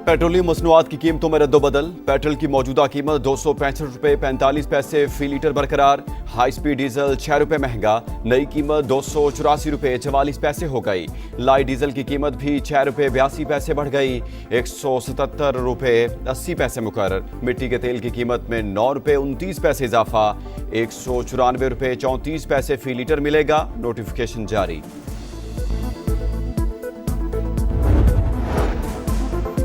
Petroleum मसनूआत की कीमतों में रद्दोबदल। पेट्रोल की मौजूदा कीमत 265 रुपये 45 पैसे फी लीटर बरकरार। हाई स्पीड डीजल 6 रुपये महंगा, नई कीमत 284 रुपये 44 पैसे हो गई। लाइट डीजल की कीमत भी 6 रुपये 82 पैसे बढ़ गई, 177 रुपये 80 पैसे मुकर्रर। मिट्टी के तेल की कीमत में 9 रुपये 29 पैसे इजाफा, 194 रुपये 34 पैसे फी लीटर मिलेगा। नोटिफिकेशन जारी।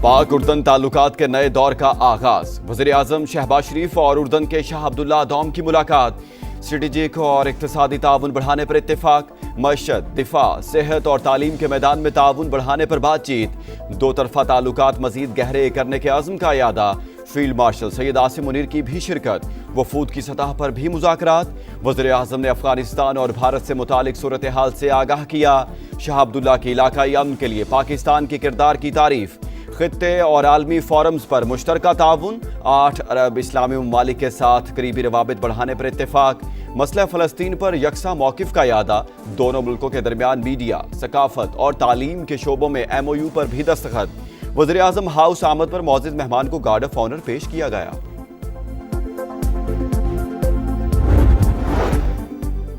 पाक उर्दन ताल्लुकात के नए दौर का आगाज। वज़ीर आज़म शहबाज शरीफ और उर्दन के शाह अब्दुल्ला दौम की मुलाकात। स्ट्रेटेजिक और इक्तिसादी ताउन बढ़ाने पर इत्तेफाक। मईशत, दिफा, सेहत और तालीम के मैदान में ताउन बढ़ाने पर बातचीत। दो तरफा ताल्लुकात मजीद गहरे करने के आज़म का यादा। फील्ड मार्शल सैयद आसिम मुनीर की भी शिरकत। वफूद की सतह पर भी मुज़ाकरात। वज़ीर आज़म ने अफगानिस्तान और भारत से मुतालिक सूरत हाल से आगाह किया। शाह अब्दुल्ला की इलाकाई अमन के लिए पाकिस्तान के किरदार की तारीफ। खित्ते और आलमी फोरम्स पर मुश्तरका ताउन। 8 अरब इस्लामी ममालिक के साथ करीबी रवाबित बढ़ाने पर इत्तेफाक। मसला फ़लस्तीन पर यकसा मौक़िफ़ का यादा। दोनों मुल्कों के दरमियान मीडिया, सकाफत और तालीम के शोबों में MOU पर भी दस्तखत। वज़ीर आज़म हाउस आमद पर मौजूद मेहमान को गार्ड ऑफ ऑनर पेश किया गया।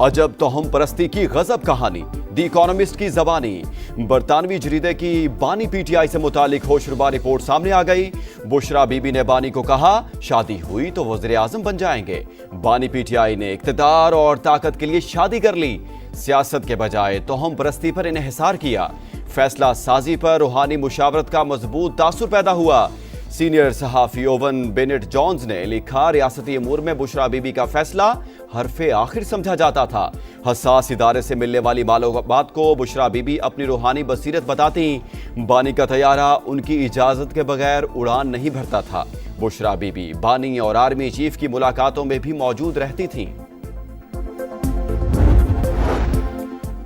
अजब तोहम परस्ती की गजब कहानी। दी इकोनॉमिस्ट की जबानी। बरतानवी जरीदे की बानी PTI से मुतालिक होशरुबा रिपोर्ट सामने आ गई। बुशरा बीबी ने बानी को कहा, शादी हुई तो वज़ीर आज़म बन जाएंगे। बानी PTI ने इक़्तिदार और ताकत के लिए शादी कर ली। सियासत के बजाय तोहम परस्ती पर इन्हिसार किया। फैसला साजी पर रूहानी मुशावरत का मजबूत तासुर पैदा हुआ। सीनियर सहाफ़ी ओवन बेनेट जॉन्स ने लिखा, रियासती अमूर में बुशरा बीबी का फैसला हरफे आखिर समझा जाता था। हसास इदारे से मिलने वाली मालूमात को बुशरा बीबी अपनी रूहानी बसीरत बताती। बानी का तैयारा उनकी इजाज़त के बगैर उड़ान नहीं भरता था। बुशरा बीबी बानी और आर्मी चीफ की मुलाकातों में भी मौजूद रहती थीं।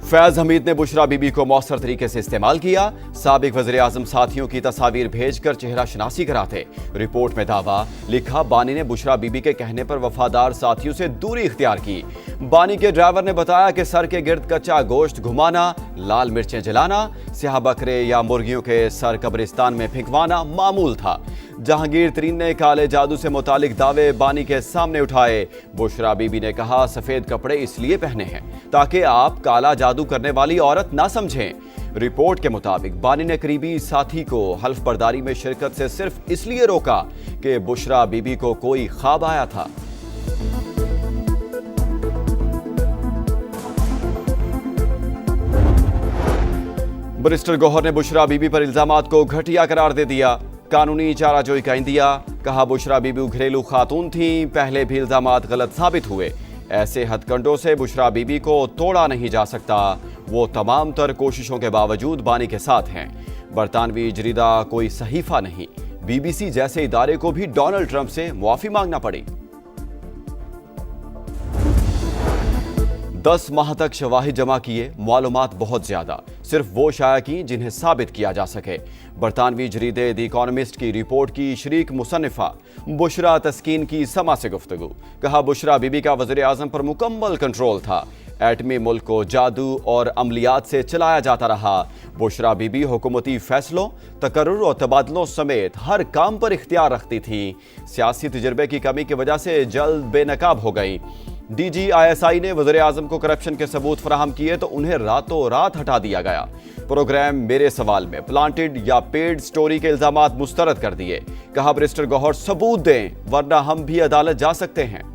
फैज़ हमीद ने बुशरा बीबी को मौसर तरीके से इस्तेमाल किया। साबिक वज़ीर आज़म साथियों की तस्वीर भेजकर चेहरा शनासी कराते। रिपोर्ट में दावा। लिखा, बानी ने बुशरा बीबी के कहने पर वफादार साथियों से दूरी इख्तियार की। बानी के ड्राइवर ने बताया कि सर के गिर्द कच्चा गोश्त घुमाना, लाल मिर्चें जलाना, स्याह बकरे या मुर्गियों के सर कब्रिस्तान में फेंकवाना मामूल था। जहांगीर तरीन ने काले जादू से मुतालिक दावे बानी के सामने उठाए। बुशरा बीबी ने कहा, सफेद कपड़े इसलिए पहने हैं ताकि आप काला जादू करने वाली औरत ना समझें। रिपोर्ट के मुताबिक बानी ने करीबी साथी को हल्फ बर्दारी में शिरकत से सिर्फ इसलिए रोका कि बुशरा बीबी को कोई ख्वाब आया था। बैरिस्टर गौहर ने बुशरा बीबी पर इल्जामात को घटिया करार दे दिया। कानूनी चाराजोई का इंदिया। कहा, बुशरा बीबी घरेलू खातून थी, पहले भी इल्जामात गलत साबित हुए। ऐसे हथकंडों से बुशरा बीबी को तोड़ा नहीं जा सकता। वो तमाम तर कोशिशों के बावजूद बानी के साथ हैं। बरतानवी जरीदा कोई सहीफा नहीं। BBC जैसे इदारे को भी डोनाल्ड ट्रंप से मुआफी मांगना पड़ी। 10 माह तक शवाहिद जमा किए, मालूमात बहुत ज्यादा, सिर्फ वो शाया की जिन्हें साबित किया जा सके। बरतानवी जरीदे द इकोनॉमिस्ट की रिपोर्ट की शरीक मुसन्निफा बुशरा तस्कीन की समा से गुफ्तगू। कहा, बुशरा बीबी का वज़ीर आज़म पर मुकम्मल कंट्रोल था। एटमी मुल्क को जादू और अमलियात से चलाया जाता रहा। बुशरा बीबी हुकूमती फैसलों, तकर्रुर और तबादलों समेत हर काम पर इख्तियार रखती थी। सियासी तजर्बे की कमी की वजह से जल्द बेनकाब हो गई। DG ISI ने वज़ीर आज़म को करप्शन के सबूत फराहम किए तो उन्हें रातों रात हटा दिया गया। प्रोग्राम मेरे सवाल में प्लांटेड या पेड स्टोरी के इल्जामात मुस्तरद कर दिए। कहा, बैरिस्टर गौहर सबूत दें वरना हम भी अदालत जा सकते हैं।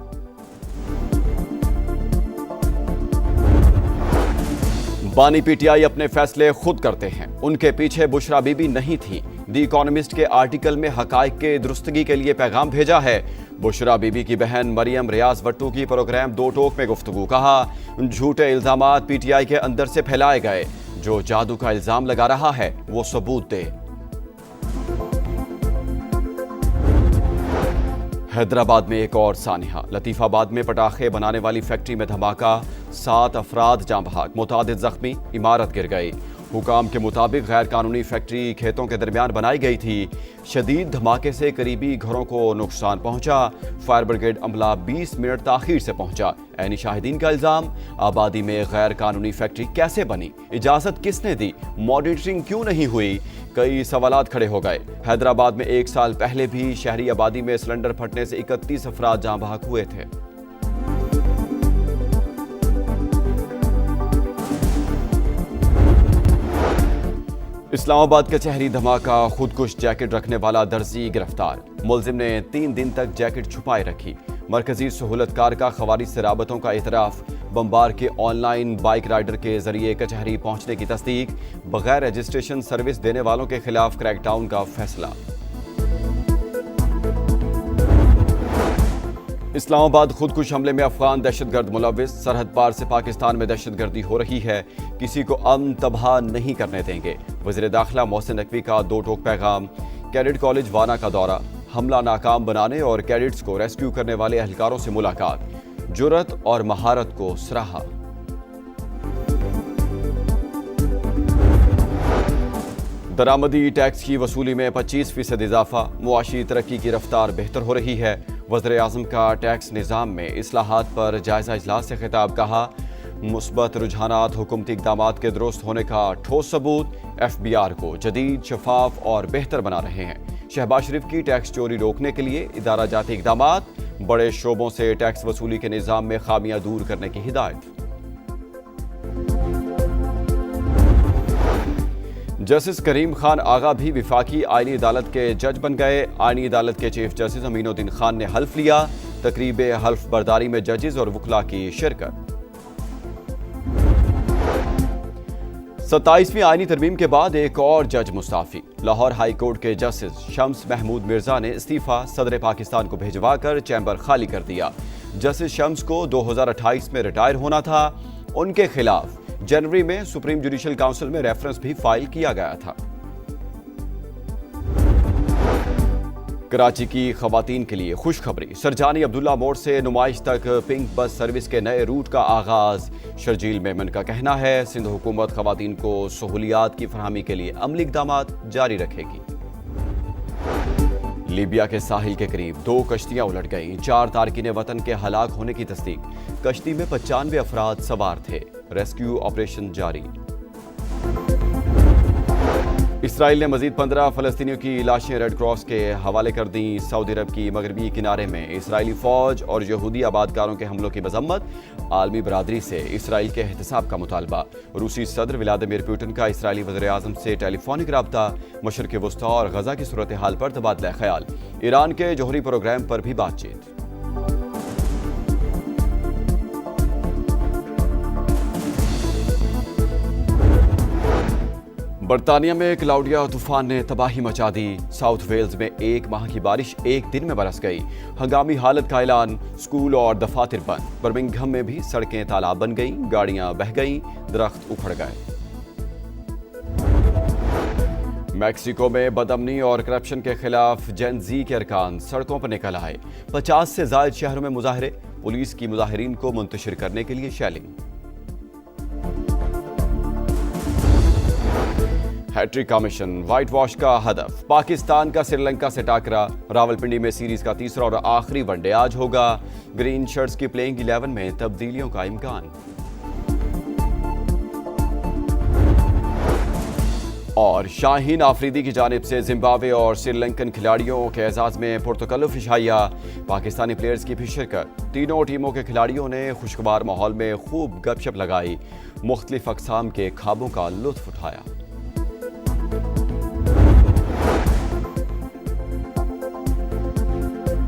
बानी PTI अपने फैसले खुद करते हैं। उनके पीछे बुशरा बीबी नहीं थी। द इकोनॉमिस्ट के आर्टिकल में हकाइक के दुरुस्तगी के लिए पैगाम भेजा है। बुशरा बीबी की बहन मरियम रियाज भट्टू की प्रोग्राम दो टोक में गुफ्तगू। कहा, झूठे इल्जामात PTI के अंदर से फैलाए गए। जो जादू का इल्जाम लगा रहा है वो सबूत दे। हैदराबाद में एक और सानिहा। लतीफाबाद में पटाखे बनाने वाली फैक्ट्री में धमाका, 7 अफराद जाँ बहक, मुतादिद जख्मी, इमारत गिर गई। حکام کے مطابق غیر قانونی فیکٹری کھیتوں کے درمیان بنائی گئی تھی۔ شدید دھماکے سے قریبی گھروں کو نقصان پہنچا۔ فائر بریگیڈ عملہ 20 منٹ تاخیر سے پہنچا۔ عینی شاہدین کا الزام، آبادی میں غیر قانونی فیکٹری کیسے بنی؟ اجازت کس نے دی؟ مانیٹرنگ کیوں نہیں ہوئی؟ کئی سوالات کھڑے ہو گئے۔ حیدرآباد میں 1 سال پہلے بھی شہری آبادی میں سلنڈر پھٹنے سے 31 افراد جاں بحق ہوئے تھے۔ اسلام آباد کا کچہری دھماکہ، خودکش جیکٹ رکھنے والا درزی گرفتار۔ ملزم نے 3 دن تک جیکٹ چھپائے رکھی۔ مرکزی سہولت کار کا خوارج سے رابطوں کا اعتراف۔ بمبار کے آن لائن بائیک رائڈر کے ذریعے کچہری پہنچنے کی تصدیق۔ بغیر رجسٹریشن سروس دینے والوں کے خلاف کریک ڈاؤن کا فیصلہ۔ اسلام آباد خودکش حملے میں افغان دہشت گرد ملوث۔ سرحد پار سے پاکستان میں دہشت گردی ہو رہی ہے، کسی کو امن تباہ نہیں کرنے دیں گے۔ وزیر داخلہ محسن نقوی کا 2 ٹوک پیغام۔ کیڈٹ کالج وانا کا دورہ، حملہ ناکام بنانے اور کیڈٹس کو ریسکیو کرنے والے اہلکاروں سے ملاقات۔ جرأت اور مہارت کو سراہا۔ درآمدی ٹیکس کی وصولی میں 25% اضافہ۔ معاشی ترقی کی رفتار بہتر ہو رہی ہے۔ وزیر اعظم کا ٹیکس نظام میں اصلاحات پر جائزہ اجلاس سے خطاب۔ کہا، مثبت رجحانات حکومتی اقدامات کے درست ہونے کا ٹھوس ثبوت۔ ایف بی آر کو جدید، شفاف اور بہتر بنا رہے ہیں۔ شہباز شریف کی ٹیکس چوری روکنے کے لیے ادارہ جاتی اقدامات۔ بڑے شعبوں سے ٹیکس وصولی کے نظام میں خامیاں دور کرنے کی ہدایت۔ جسٹس کریم خان آغا بھی وفاقی آئینی عدالت کے جج بن گئے۔ آئینی عدالت کے چیف جسٹس امین الدین خان نے حلف لیا۔ تقریب حلف برداری میں ججز اور وکلاء کی شرکت۔ 27ویں آئینی ترمیم کے بعد ایک اور جج مستعفی۔ لاہور ہائی کورٹ کے جسٹس شمس محمود مرزا نے استعفیٰ صدر پاکستان کو بھجوا کر چیمبر خالی کر دیا۔ جسٹس شمس کو 2028 میں ریٹائر ہونا تھا۔ ان کے خلاف جنوری میں سپریم جوڈیشل کونسل میں ریفرنس بھی فائل کیا گیا تھا۔ کراچی کی خواتین کے لیے خوشخبری۔ سرجانی عبداللہ موڑ سے نمائش تک پنک بس سروس کے نئے روٹ کا آغاز۔ شرجیل میمن کا کہنا ہے، سندھ حکومت خواتین کو سہولیات کی فراہمی کے لیے عملی اقدامات جاری رکھے گی۔ لیبیا کے ساحل کے قریب 2 کشتیاں الٹ گئیں۔ 4 تارکین وطن کے ہلاک ہونے کی تصدیق۔ کشتی میں 95 افراد سوار تھے۔ ریسکیو آپریشن جاری۔ اسرائیل نے مزید 15 فلسطینیوں کی لاشیں ریڈ کراس کے حوالے کر دیں۔ سعودی عرب کی مغربی کنارے میں اسرائیلی فوج اور یہودی آبادکاروں کے حملوں کی مذمت۔ عالمی برادری سے اسرائیل کے احتساب کا مطالبہ۔ روسی صدر ولادیمیر پوٹن کا اسرائیلی وزیر اعظم سے ٹیلی فونک رابطہ۔ مشرق وسطیٰ اور غزہ کی صورتحال پر تبادلہ خیال۔ ایران کے جوہری پروگرام پر بھی بات چیت۔ برطانیہ میں کلاؤڈیا طوفان نے تباہی مچا دی۔ ساؤتھ ویلز میں 1 ماہ کی بارش 1 دن میں برس گئی۔ ہنگامی حالت کا اعلان۔ سکول اور دفاتر بند۔ برمنگھم میں بھی سڑکیں تالاب بن گئیں، گاڑیاں بہہ گئیں، درخت اکھڑ گئے۔ میکسیکو میں بدامنی اور کرپشن کے خلاف جین زی کے ارکان سڑکوں پر نکل آئے۔ 50 سے زائد شہروں میں مظاہرے۔ پولیس کی مظاہرین کو منتشر کرنے کے لیے شیلنگ۔ ہیٹرک کا مشن، وائٹ واش کا ہدف۔ پاکستان کا سری لنکا سے ٹاکرا۔ راولپنڈی میں سیریز کا تیسرا اور آخری ون ڈے آج ہوگا۔ گرین شرٹس کی پلینگ 11 میں تبدیلیوں کا امکان۔ اور شاہین آفریدی کی جانب سے زمبابوے اور سری لنکن کھلاڑیوں کے اعزاز میں پرتکلف اشائیہ۔ پاکستانی پلیئرز کی بھی شرکت۔ تینوں ٹیموں کے کھلاڑیوں نے خوشگوار ماحول میں خوب گپ شپ لگائی، مختلف اقسام کے خوابوں کا لطف اٹھایا۔